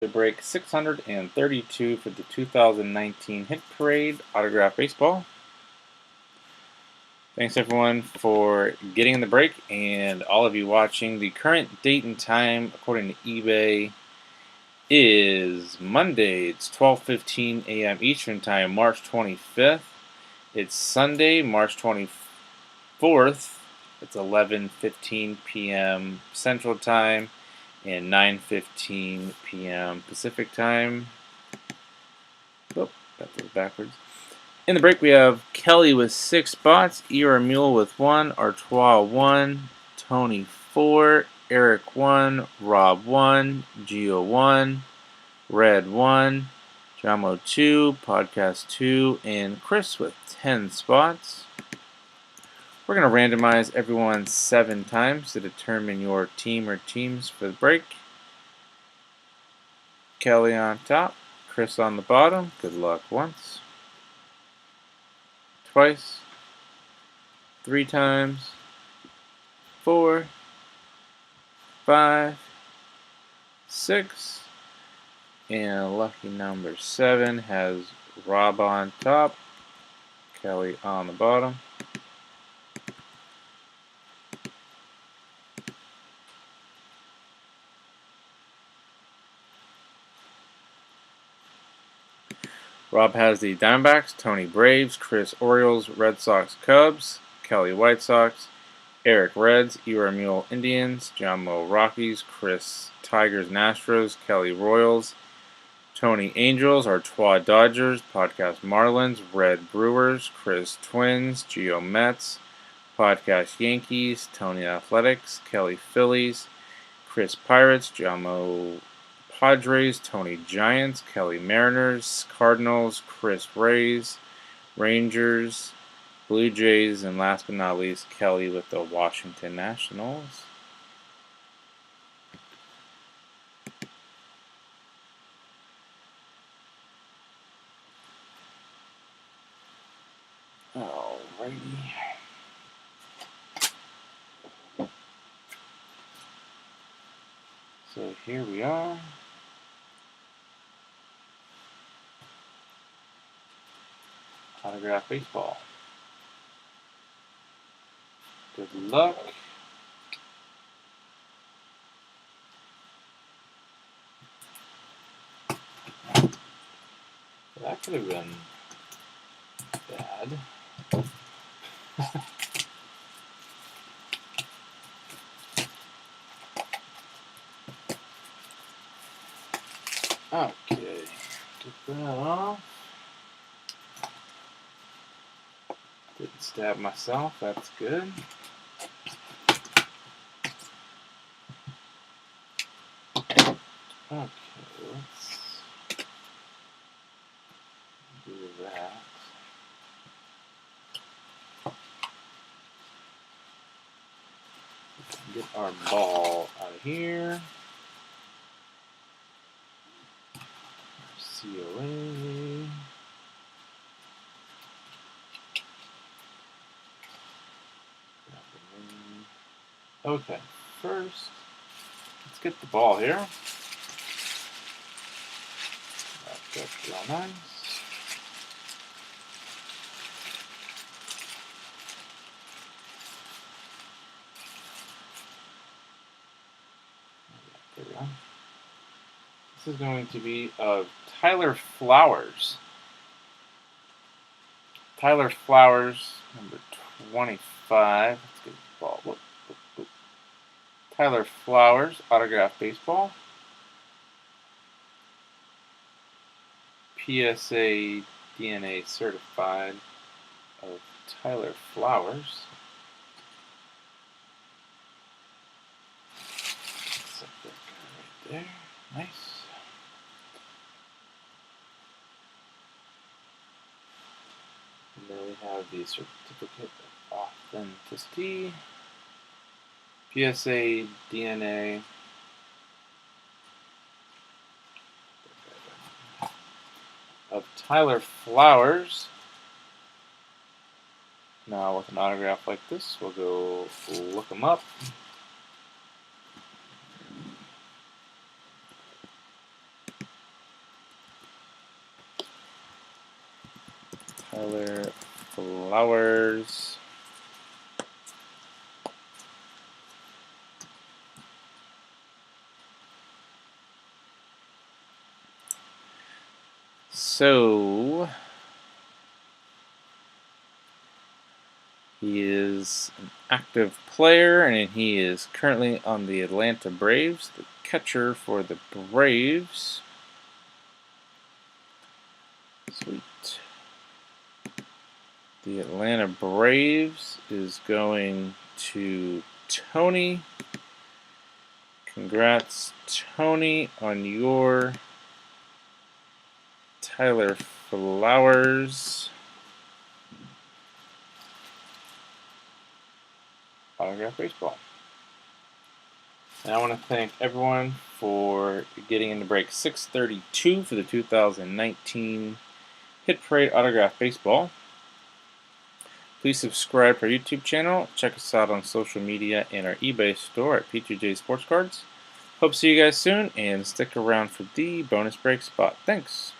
To break 632 for the 2019 Hit Parade Autograph Baseball. Thanks everyone for getting in the break and all of you watching. The current date and time, according to eBay, is Monday. It's 12:15 a.m. Eastern Time, March 25th. It's Sunday, March 24th. It's 11:15 p.m. Central Time and 9:15 p.m. Pacific Time. Oh, that was backwards. In the break, we have Kelly with 6 spots, Ira Mule with 1, Artois 1, Tony 4, Eric 1, Rob 1, Gio 1, Red 1, Jamo 2, Podcast 2, and Chris with 10 spots. We're going to randomize everyone 7 times to determine your team or teams for the break. Kelly on top, Chris on the bottom. Good luck once, twice, 3 times, 4, 5, 6, and lucky number 7 has Rob on top, Kelly on the bottom. Rob has the Diamondbacks, Tony Braves, Chris Orioles, Red Sox, Cubs, Kelly White Sox, Eric Reds, Ira Mule Indians, Jamo Rockies, Chris Tigers and Astros, Kelly Royals, Tony Angels, Artois Dodgers, Podcast Marlins, Red Brewers, Chris Twins, Geo Mets, Podcast Yankees, Tony Athletics, Kelly Phillies, Chris Pirates, Jamo Padres, Tony Giants, Kelly Mariners, Cardinals, Chris Rays, Rangers, Blue Jays, and last but not least, Kelly with the Washington Nationals. Alrighty. So here we are. Autograph baseball. Good luck. That could have been bad. Okay, get that off. Didn't stab myself, that's good. Okay, let's do that. Let's get our ball out of here. COA. Okay, first, let's get the ball here. That's real nice. There we go. This is going to be of Tyler Flowers. Tyler Flowers, number 25. Let's get the ball. Whoop, whoop, whoop. Tyler Flowers, autograph baseball. PSA DNA certified of Tyler Flowers. Set that guy right there. Nice. And then we have the certificate of authenticity. PSA DNA of Tyler Flowers. Now with an autograph like this, we'll go look him up. Tyler Flowers. So he is an active player, and he is currently on the Atlanta Braves, the catcher for the Braves. Sweet. The Atlanta Braves is going to Tony. Congrats, Tony, on your Tyler Flowers autograph baseball. And I want to thank everyone for getting into break 632 for the 2019 Hit Parade Autograph Baseball. Please subscribe to our YouTube channel. Check us out on social media and our eBay store at P2J Sports Cards. Hope to see you guys soon, and stick around for the bonus break spot. Thanks.